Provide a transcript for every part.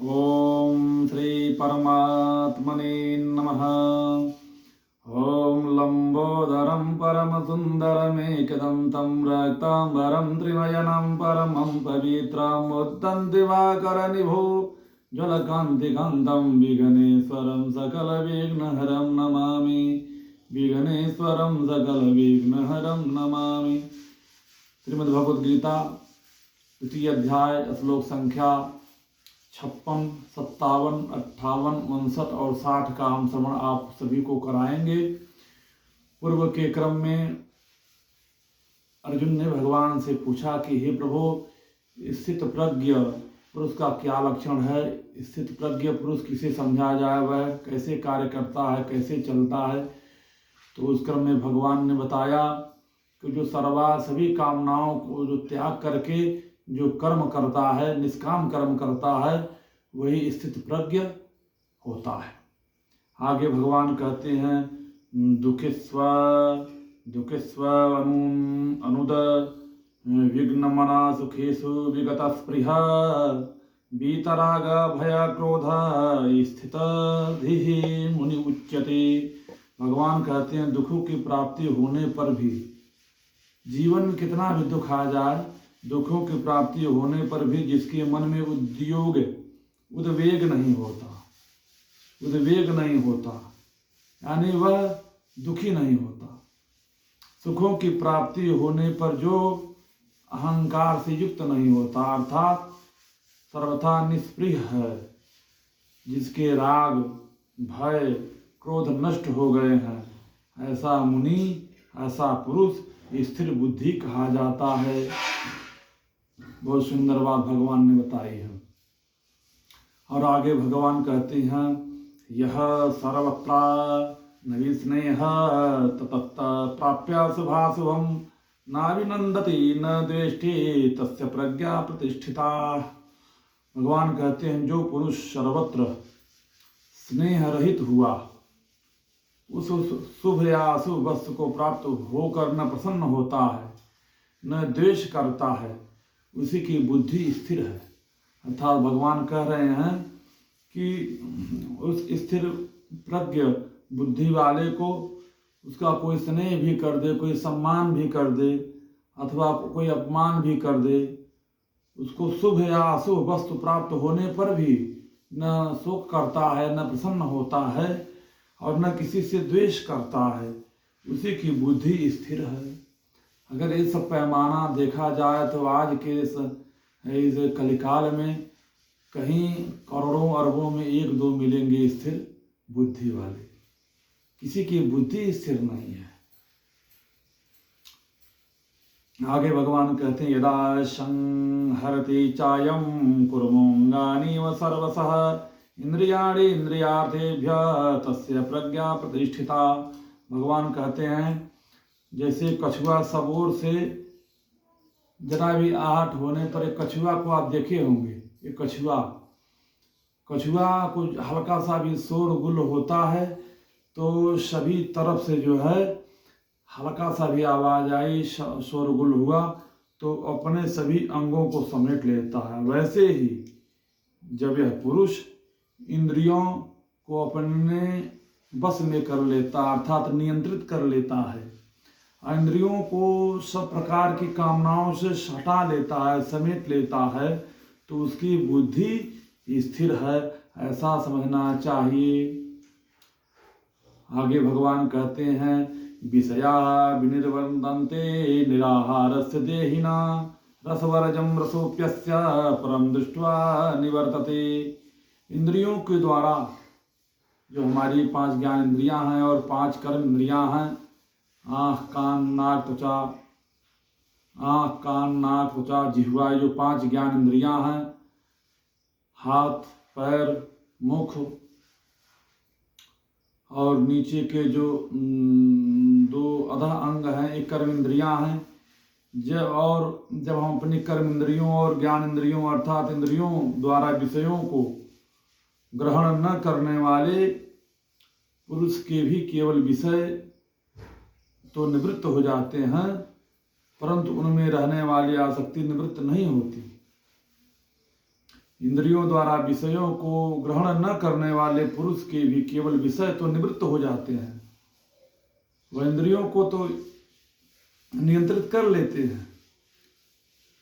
ओम श्री परमात्मने नमः। ओम लंबोदरं परमसुन्दरमेकदन्तं रक्ताम्बरं त्रिनयनं परमं पवित्रं उद्दं दिवाकरनिभो ज्वलकान्तिकान्तं विघ्नेश्वरं सकलविघ्नहरं नमामि। विघ्नेश्वरं सकलविघ्नहरं नमामि। श्रीमद्भगवद्गीता द्वितीय अध्याय श्लोक संख्या 56, 57, 58, 59 और 60 का हम श्रवण आप सभी को कराएंगे। पूर्व के क्रम में अर्जुन ने भगवान से पूछा कि हे प्रभु, स्थित प्रज्ञ पुरुष का क्या लक्षण है? स्थित प्रज्ञ पुरुष किसे समझा जाए, वह कैसे कार्य करता है, कैसे चलता है? तो उस क्रम में भगवान ने बताया कि जो सभी कामनाओं को जो त्याग करके जो कर्म करता है, निष्काम कर्म करता है, वही स्थित प्रज्ञ होता है। आगे भगवान कहते हैं दुखिस्व अनुद विघ्नमना सुखेषु विगत स्पृह वीतराग भय क्रोध स्थित धीः मुनि उच्यते। भगवान कहते हैं दुखों की प्राप्ति होने पर भी, जीवन में कितना भी दुख आ जाए, दुखों की प्राप्ति होने पर भी जिसके मन में उद्वेग नहीं होता, यानी वह दुखी नहीं होता। सुखों की प्राप्ति होने पर जो अहंकार से युक्त नहीं होता, अर्थात सर्वथा निष्प्रिय है, जिसके राग भय क्रोध नष्ट हो गए हैं, ऐसा मुनि, ऐसा पुरुष स्थिर बुद्धि कहा जाता है। बहुत सुंदर बात भगवान ने बताई है। और आगे भगवान कहते हैं यह सर्वत्र नविस्नेह ततत प्राप्य शुभाशुभम नाभिनंदति न द्वेष्टि तस्य प्रज्ञा प्रतिष्ठिता। भगवान कहते हैं जो पुरुष सर्वत्र स्नेह रहित हुआ, उस शुभ या अशुभ वस्तु को प्राप्त होकर न प्रसन्न होता है, न द्वेष करता है, उसी की बुद्धि स्थिर है। अर्थात भगवान कह रहे हैं कि उस स्थिर प्रज्ञ बुद्धि वाले को उसका कोई स्नेह भी कर दे, कोई सम्मान भी कर दे, अथवा कोई अपमान भी कर दे, उसको शुभ या अशुभ वस्तु प्राप्त होने पर भी न शोक करता है, न प्रसन्न होता है और न किसी से द्वेष करता है, उसी की बुद्धि स्थिर है। अगर ये सब पैमाना देखा जाए तो आज के इस कलिकाल में कहीं करोड़ों अरबों में एक दो मिलेंगे स्थिर बुद्धि वाले, किसी की बुद्धि स्थिर नहीं है। आगे भगवान कहते हैं यदा संहरति चायं कुर्मोऽङ्गानीव सर्वशः इंद्रियाणि इंद्रियार्थेभ्यः तस्य प्रज्ञा प्रतिष्ठिता। भगवान कहते हैं जैसे कछुआ सब ओर से जरा भी आहट होने पर, एक कछुआ को आप देखे होंगे, एक कछुआ को हल्का सा भी शोरगुल होता है तो सभी तरफ से जो है हल्का सा भी आवाज आई, शोरगुल हुआ तो अपने सभी अंगों को समेट लेता है। वैसे ही जब यह पुरुष इंद्रियों को अपने बस में कर लेता, अर्थात नियंत्रित कर लेता है, इंद्रियों को सब प्रकार की कामनाओं से हटा लेता है, समेट लेता है, तो उसकी बुद्धि स्थिर है, ऐसा समझना चाहिए। आगे भगवान कहते हैं विषया विनिर्वर्तन्ते निराहारस्य देहिना रसवर्जं रसोप्यस्य परम दृष्ट्वा निवर्तते। इंद्रियों के द्वारा जो हमारी 5 ज्ञान इंद्रियां हैं और 5 कर्म इंद्रियां हैं, आँख कान नाक त्वचा जिह्वा, जो 5 ज्ञान इंद्रियां हैं, हाथ पैर मुख और नीचे के जो 2 अधः अंग हैं, एक कर्म इंद्रियां हैं। जब हम अपनी कर्म इंद्रियों और ज्ञान इंद्रियों अर्थात इंद्रियों द्वारा विषयों को ग्रहण न करने वाले पुरुष के भी केवल विषय तो निवृत्त हो जाते हैं, परंतु उनमें रहने वाली आसक्ति निवृत्त नहीं होती। इंद्रियों द्वारा विषयों को ग्रहण न करने वाले पुरुष के भी केवल विषय तो निवृत्त हो जाते हैं, वह इंद्रियों को तो नियंत्रित कर लेते हैं,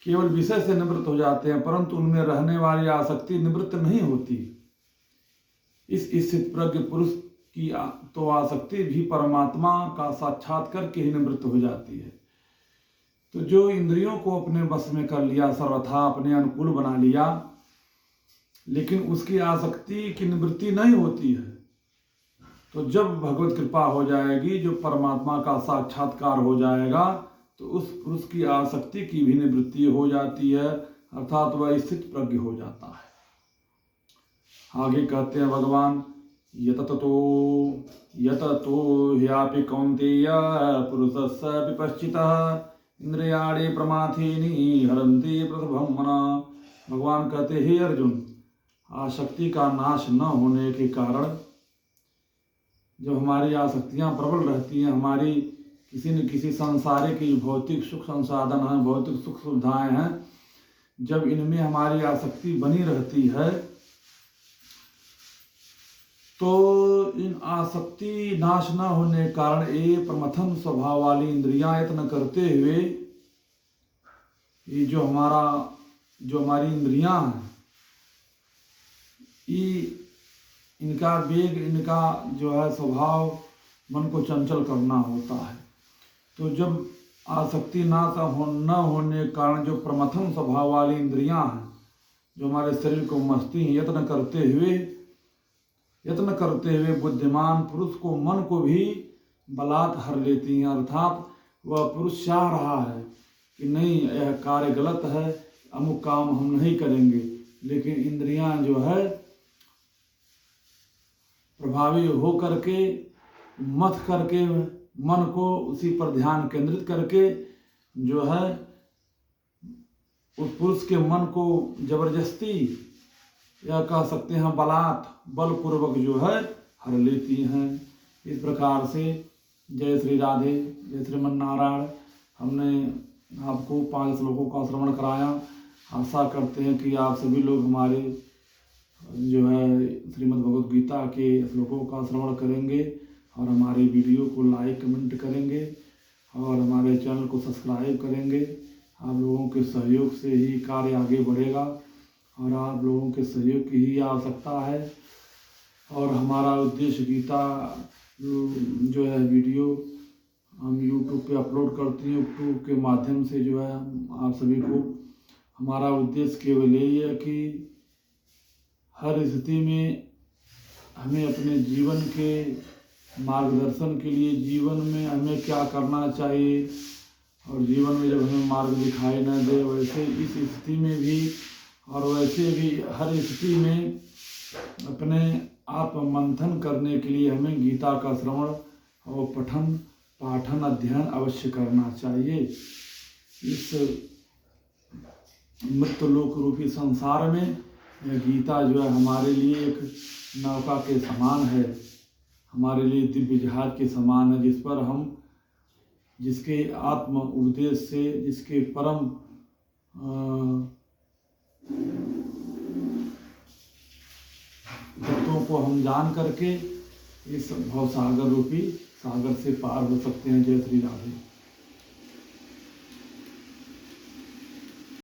केवल विषय से निवृत्त हो जाते हैं, परंतु उनमें रहने वाली आसक्ति निवृत्त नहीं होती। इस स्थित प्रज्ञ पुरुष की तो आसक्ति भी परमात्मा का साक्षात करके ही निवृत्त हो जाती है। तो जो इंद्रियों को अपने वश में कर लिया, सर्वथा अपने अनुकूल बना लिया, लेकिन उसकी आसक्ति की निवृत्ति नहीं होती है, तो जब भगवत कृपा हो जाएगी, जो परमात्मा का साक्षात्कार हो जाएगा, तो उस पुरुष की आसक्ति की भी निवृत्ति हो जाती है, अर्थात वह स्थित प्रज्ञ हो जाता है। आगे कहते हैं भगवान, यततो ह्यापि कौन्तेय पुरुषस्य विपश्चितः इंद्रियाणि प्रमाथीनि हरन्ति प्रसभं मनः। भगवान कहते, हे अर्जुन, आसक्ति का नाश न होने के कारण जब हमारी आसक्तियां प्रबल रहती हैं, हमारी किसी न किसी सांसारिक भौतिक सुख संसाधन हैं, भौतिक सुख सुविधाएं हैं, जब इनमें हमारी आसक्ति बनी रहती है, तो इन आसक्ति नाश न होने के कारण ये प्रमथन स्वभाव वाली इंद्रियां यत्न करते हुए, ये जो हमारी इंद्रियां हैं, इनका वेग, इनका जो है स्वभाव मन को चंचल करना होता है। तो जब आसक्ति न होने के कारण जो प्रमथन स्वभाव वाली इंद्रियां हैं, जो हमारे शरीर को मस्ती यत्न करते हुए बुद्धिमान पुरुष को, मन को भी बलात् हर लेती हैं। अर्थात वह पुरुष चाह रहा है कि नहीं, यह कार्य गलत है, अमुक काम हम नहीं करेंगे, लेकिन इंद्रियां जो है प्रभावी हो करके, मथ करके, मन को उसी पर ध्यान केंद्रित करके जो है उस पुरुष के मन को जबरदस्ती, या कह सकते हैं बलपूर्वक जो है हर लेती हैं। इस प्रकार से जय श्री राधे, जय श्रीमन नारायण। हमने आपको 5 श्लोकों का श्रवण कराया। आशा करते हैं कि आप सभी लोग हमारे जो है श्रीमद् भगवद गीता के श्लोकों का श्रवण करेंगे और हमारे वीडियो को लाइक कमेंट करेंगे और हमारे चैनल को सब्सक्राइब करेंगे। आप लोगों के सहयोग से ही कार्य आगे बढ़ेगा और आप लोगों के सहयोग की ही आवश्यकता है। और हमारा उद्देश्य गीता जो है वीडियो हम यूट्यूब पे अपलोड करते हैं, यूट्यूब के माध्यम से जो है आप सभी को, हमारा उद्देश्य केवल यही है कि हर स्थिति में हमें अपने जीवन के मार्गदर्शन के लिए, जीवन में हमें क्या करना चाहिए, और जीवन में जब हमें मार्ग दिखाई न दे, वैसे इस स्थिति में भी और वैसे भी हर स्थिति में अपने आत्ममंथन करने के लिए हमें गीता का श्रवण और पठन पाठन अध्ययन अवश्य करना चाहिए। इस मृत्युलोक रूपी संसार में गीता जो है हमारे लिए एक नौका के समान है, हमारे लिए दिव्य जहाज के समान है, जिस पर हम, जिसके आत्म उपदेश से, जिसके परम तत्वों को हम जान करके इस भवसागर रूपी सागर से पार हो सकते हैं। जय श्री राधे।